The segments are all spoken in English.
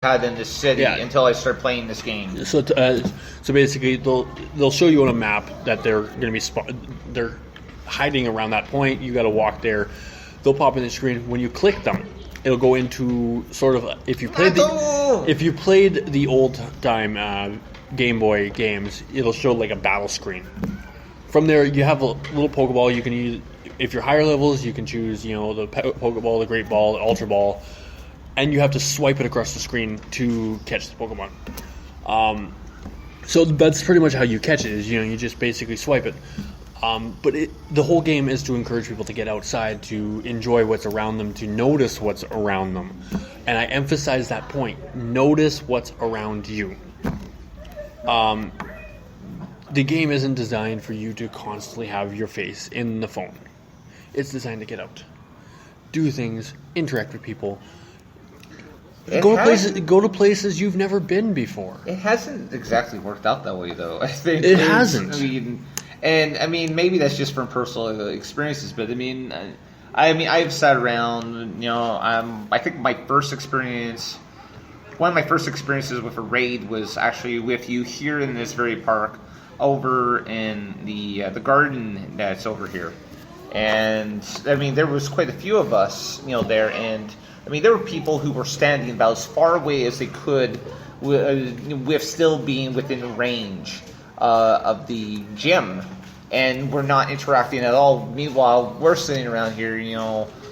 had in this city until I start playing this game. So basically, they'll show you on a map that they're going to be they're hiding around that point. You got to walk there. They'll pop in the screen. When you click them, it'll go into sort of if you played the old time Game Boy games, it'll show like a battle screen. From there, you have a little Pokeball. You can use, if you're higher levels, you can choose the Pokeball, the Great Ball, the Ultra Ball, and you have to swipe it across the screen to catch the Pokemon. So that's pretty much how you catch it. Is you just basically swipe it. But the whole game is to encourage people to get outside, to enjoy what's around them, to notice what's around them. And I emphasize that point. Notice what's around you. The game isn't designed for you to constantly have your face in the phone. It's designed to get out. Do things, interact with people. Go to places you've never been before. It hasn't exactly worked out that way, though. I think it hasn't. I mean, maybe that's just from personal experiences, but I mean, I've sat around. I think one of my first experiences with a raid was actually with you here in this very park, over in the garden that's over here, and I mean, there was quite a few of us, there, and I mean, there were people who were standing about as far away as they could, with still being within range of the gym, and we're not interacting at all. Meanwhile, we're sitting around here,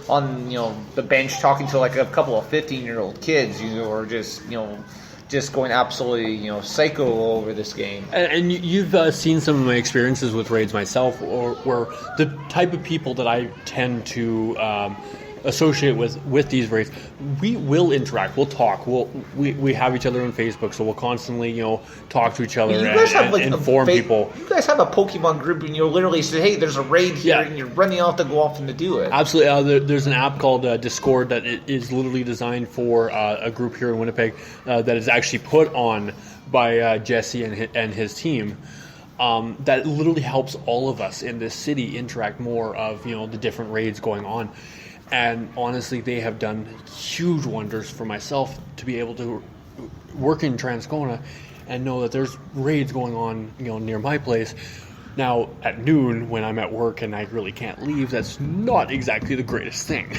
on the bench talking to like a couple of 15-year-old kids, or just going absolutely psycho over this game. And you've seen some of my experiences with raids myself, or where the type of people that I tend to associate with these raids, we will interact, we'll talk, we have each other on Facebook, so we'll constantly talk to each other and inform people. You guys have a Pokemon group, and you'll literally say, hey, there's a raid here, and you're running off to go off and to do it. Absolutely. There's an app called Discord that is literally designed for a group here in Winnipeg that is actually put on by Jesse and his team. That literally helps all of us in this city interact more of the different raids going on. And honestly, they have done huge wonders for myself to be able to work in Transcona and know that there's raids going on, near my place. Now, at noon, when I'm at work and I really can't leave, that's not exactly the greatest thing.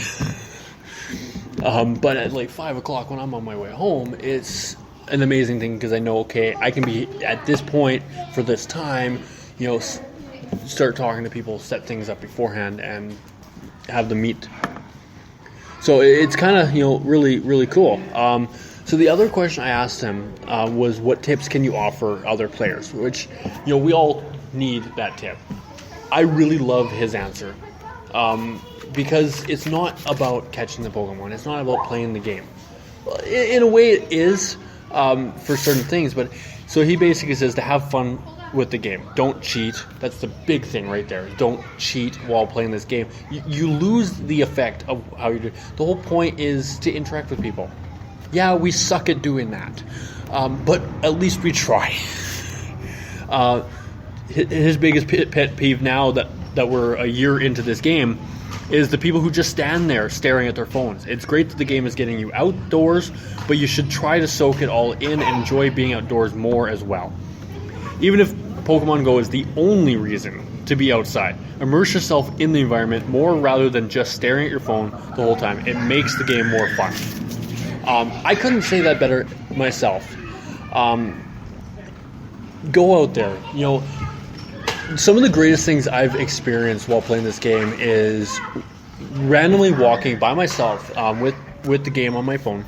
But at like 5 o'clock when I'm on my way home, it's an amazing thing because I know, okay, I can be at this point for this time, start talking to people, set things up beforehand, and have them meet. So it's kind of really, really cool. So the other question I asked him was, what tips can you offer other players? Which we all need that tip. I really love his answer because it's not about catching the Pokemon. It's not about playing the game. In a way, it is for certain things. But so he basically says to have fun with the game. Don't cheat. That's the big thing right there. Don't cheat while playing this game. You lose the effect of how you do. The whole point is to interact with people. Yeah, we suck at doing that, but at least we try. His biggest pet peeve now that we're a year into this game is the people who just stand there staring at their phones. It's great that the game is getting you outdoors, but you should try to soak it all in and enjoy being outdoors more as well. Even if Pokemon Go is the only reason to be outside, immerse yourself in the environment more rather than just staring at your phone the whole time. It makes the game more fun. I couldn't say that better myself. Go out there. Some of the greatest things I've experienced while playing this game is randomly walking by myself with the game on my phone,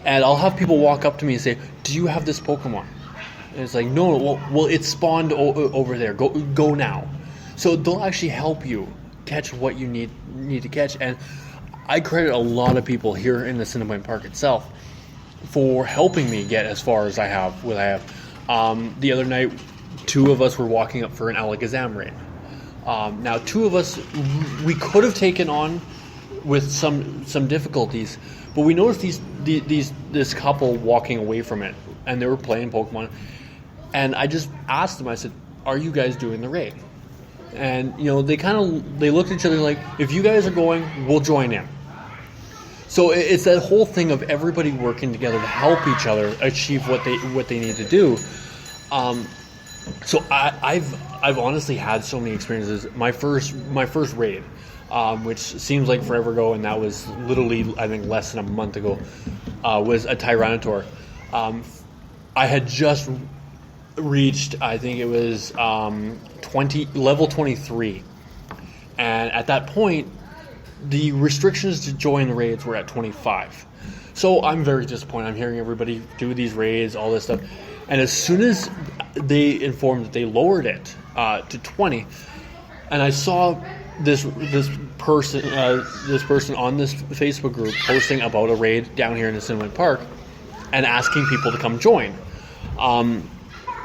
and I'll have people walk up to me and say, "Do you have this Pokemon?" And it's like, no, well, it's spawned over there. Go now. So they'll actually help you catch what you need to catch. And I credit a lot of people here in the Assiniboine Park itself for helping me get as far as I have. The other night, 2 of us were walking up for an Alakazam raid. Now, 2 of us, we could have taken on with some difficulties, but we noticed this couple walking away from it, and they were playing Pokemon. And I just asked them, I said, are you guys doing the raid? And, they looked at each other like, if you guys are going, we'll join in. So it's that whole thing of everybody working together to help each other achieve what they need to do. So I've honestly had so many experiences. My first raid, which seems like forever ago, and that was literally I think less than a month ago, was a Tyranitar. I had just reached, I think it was level 23, and at that point, the restrictions to join raids were at 25. So I'm very disappointed. I'm hearing everybody do these raids, all this stuff, and as soon as they informed that they lowered it to 20, and I saw this person on this Facebook group posting about a raid down here in Assiniboine Park and asking people to come join.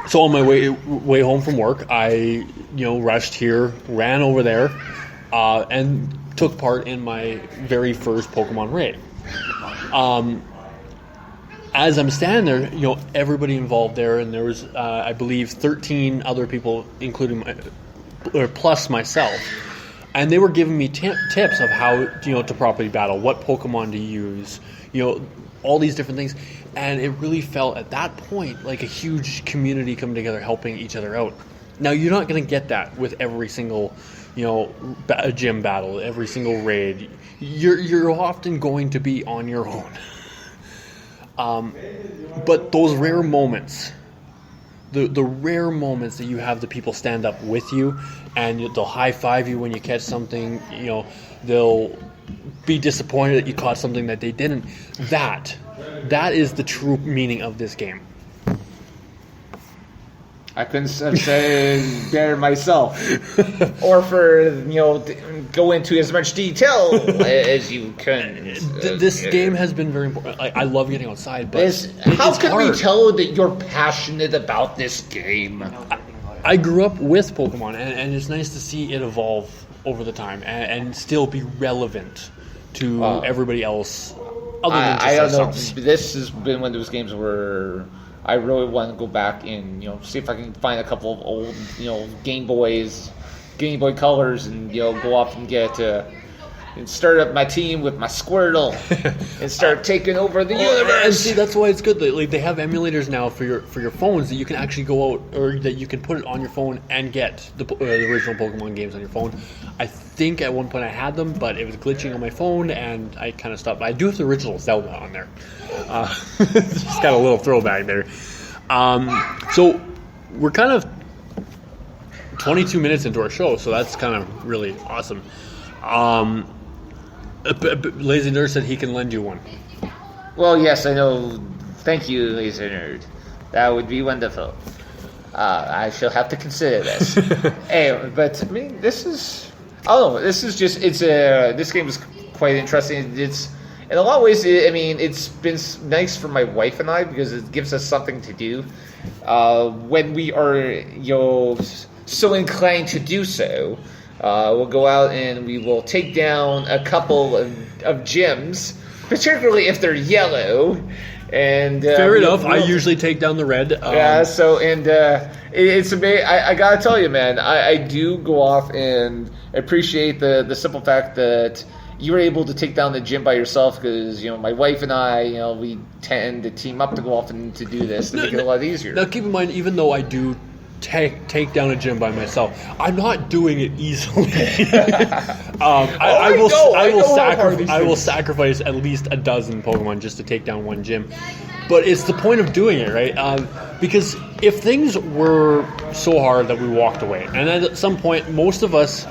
So on my way home from work, I rushed here, ran over there, and took part in my very first Pokemon raid. As I'm standing there, everybody involved there, and there was, I believe, 13 other people, including plus myself, and they were giving me tips of how to properly battle, what Pokemon to use, all these different things, and it really felt at that point like a huge community coming together, helping each other out. Now you're not going to get that with every single, gym battle, every single raid. You're often going to be on your own. But those rare moments, the rare moments that you have the people stand up with you, and they'll high five you when you catch something, they'll be disappointed that you caught something that they didn't. That is the true meaning of this game. I couldn't say better myself, or go into as much detail as you can. This game has been very important. I love getting outside, but how can we tell that you're passionate about this game? I grew up with Pokemon, and it's nice to see it evolve over the time and still be relevant to everybody else. Other than just I don't ourselves. know. This has been one of those games where I really want to go back and see if I can find a couple of old Game Boy Colors and go off and get and start up my team with my Squirtle and start taking over the universe. And see, that's why it's good. Like they have emulators now for your phones that you can actually go out, or that you can put it on your phone and get the original Pokemon games on your phone. I think at one point I had them, but it was glitching on my phone, and I kind of stopped. But I do have the original Zelda on there. Just got a little throwback there. So we're kind of 22 minutes into our show, so that's kind of really awesome. Lazy Nerd said he can lend you one. Well, yes, I know. Thank you, Lazy Nerd. That would be wonderful. I shall have to consider this. Anyway, but I mean, this is this game is quite interesting. It's in a lot of ways. It's been nice for my wife and I because it gives us something to do when we are so inclined to do so. We'll go out and we will take down a couple of gyms, particularly if they're yellow. And fair enough. I usually take down the red. It's amazing. I gotta tell you, man. I do go off and appreciate the simple fact that you were able to take down the gym by yourself, because my wife and I, we tend to team up to go off and to do this to make it a lot easier. Now, keep in mind, even though I do take down a gym by myself, I'm not doing it easily. I will sacrifice at least a dozen Pokemon just to take down one gym. But it's the point of doing it, right? Because if things were so hard that we walked away, and at some point, most of us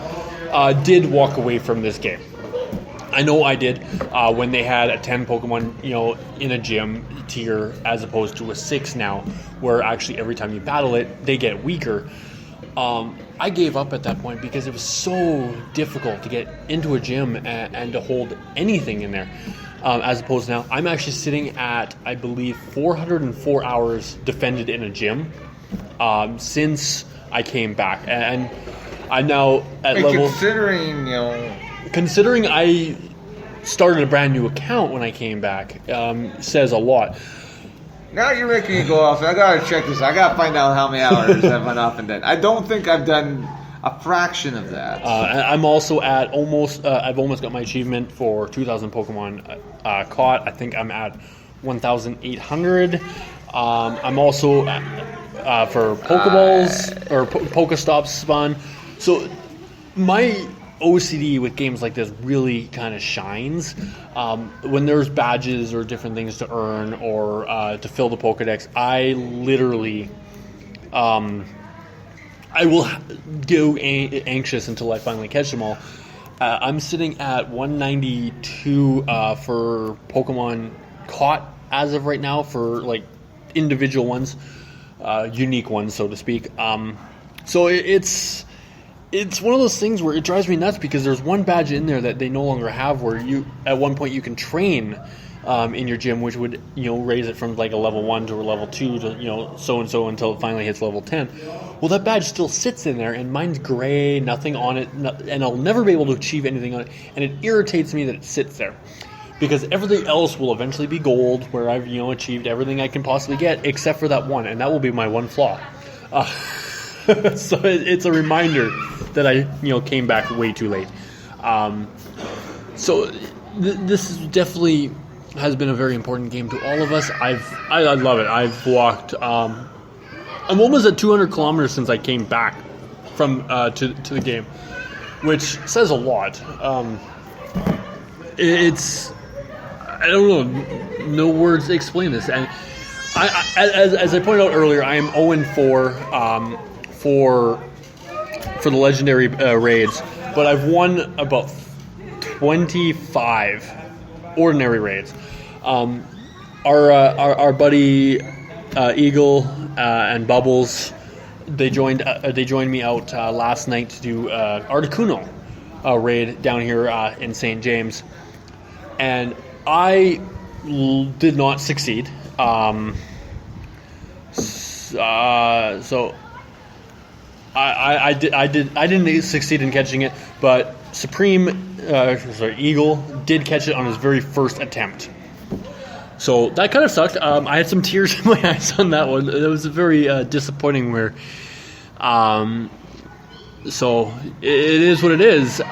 did walk away from this game. I know I did when they had a 10 Pokemon, in a gym tier as opposed to a 6 now, where actually every time you battle it, they get weaker. I gave up at that point because it was so difficult to get into a gym and to hold anything in there. As opposed to now, I'm actually sitting at, I believe, 404 hours defended in a gym since I came back. And I'm now at level... Considering I started a brand new account when I came back, says a lot. Now you're making me go off. I gotta check this. I gotta find out how many hours I've went off and done. I don't think I've done a fraction of that. And I'm also at almost. I've almost got my achievement for 2,000 Pokemon caught. I think I'm at 1,800. I'm also for Pokeballs or Pokestops spun. So my OCD with games like this really kind of shines when there's badges or different things to earn or to fill the Pokedex. I literally, I will go anxious until I finally catch them all. I'm sitting at 192 for Pokemon caught as of right now for like individual ones, unique ones, so to speak. So it's one of those things where it drives me nuts because there's one badge in there that they no longer have where you at one point you can train in your gym, which would raise it from like a level 1 to a level 2 to so and so until it finally hits level 10. Well, that badge still sits in there, and mine's gray, nothing on it, and I'll never be able to achieve anything on it, and it irritates me that it sits there because everything else will eventually be gold, where I've achieved everything I can possibly get except for that one, and that will be my one flaw. So it's a reminder that I came back way too late. So this is definitely has been a very important game to all of us. I love it. I've walked. I'm almost at 200 kilometers since I came back from to the game, which says a lot. It's I don't know, no words to explain this. And as I pointed out earlier, I am 0-4 for the legendary raids, but I've won about 25 ordinary raids. Our buddy Eagle and Bubbles, they joined me out last night to do Articuno raid down here in St. James, and I did not succeed. So I didn't succeed in catching it, but Eagle did catch it on his very first attempt. So that kind of sucked. I had some tears in my eyes on that one. It was very disappointing. So it is what it is.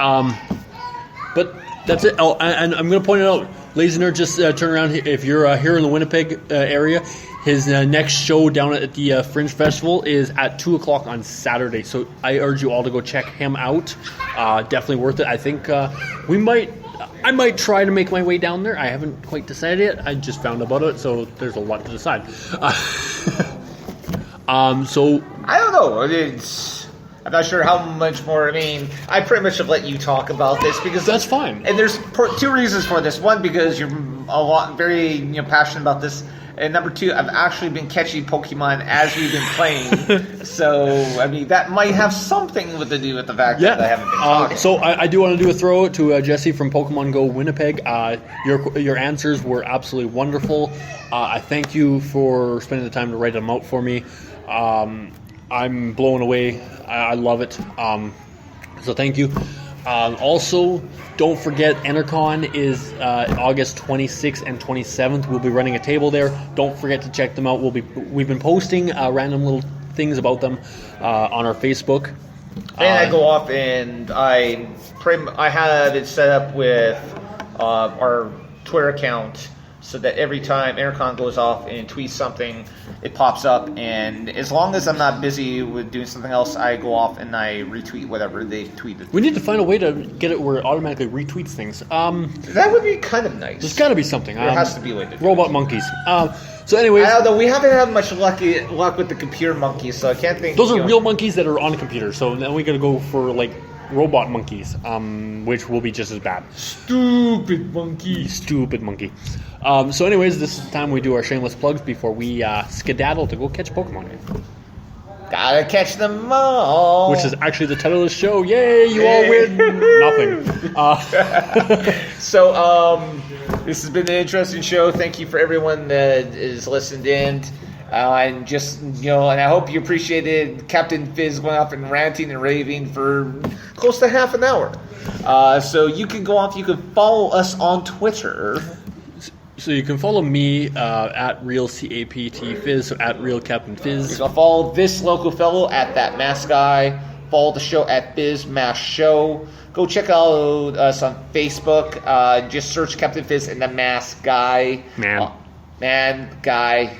But that's it. Oh, and I'm going to point it out. Lazy Nerd, just turn around if you're here in the Winnipeg area. His next show down at the Fringe Festival is at 2 o'clock on Saturday. So I urge you all to go check him out. Definitely worth it. I think I might try to make my way down there. I haven't quite decided yet. I just found about it, so there's a lot to decide. So I don't know. I'm not sure how much more. I mean, I pretty much have let you talk about this because that's fine. And there's two reasons for this. One, because you're very passionate about this, and number two, I've actually been catching Pokemon as we've been playing. So I mean, that might have something to do with the fact that I haven't been talking. So I do want to do a throw to Jesse from Pokemon Go Winnipeg. Your answers were absolutely wonderful. I thank you for spending the time to write them out for me. I'm blown away. I love it. So thank you. Also, don't forget, Entercon is August 26th and 27th. We'll be running a table there. Don't forget to check them out. We've been posting random little things about them on our Facebook. And I go off and I have it set up with our Twitter account, so that every time Entercon goes off and tweets something, it pops up. And as long as I'm not busy with doing something else, I go off and I retweet whatever they've tweeted. We need to find a way to get it where it automatically retweets things. That would be kind of nice. There's got to be something. There has to be a way to do Robot it. monkeys. So anyways, although we haven't had much luck with the computer monkeys, so I can't think. Those are real monkeys that are on a computer. So then we got to go for like robot monkeys, which will be just as bad. Stupid monkey. So anyways, this is the time we do our shameless plugs before we skedaddle to go catch Pokemon. Gotta catch them all. Which is actually the title of the show. Yay, you all win nothing. So, this has been an interesting show. Thank you for everyone that is listened in. And just, and I hope you appreciated Captain Fizz going off and ranting and raving for close to half an hour. So you can go off, you can follow us on Twitter. So you can follow me at RealCaptFizz, so at RealCaptainFizz. You can follow this local fellow at That Mask Guy. Follow the show at BizMash Show. Go check out us on Facebook. Just search Captain Fizz and the Mask Guy. Man. Man, guy.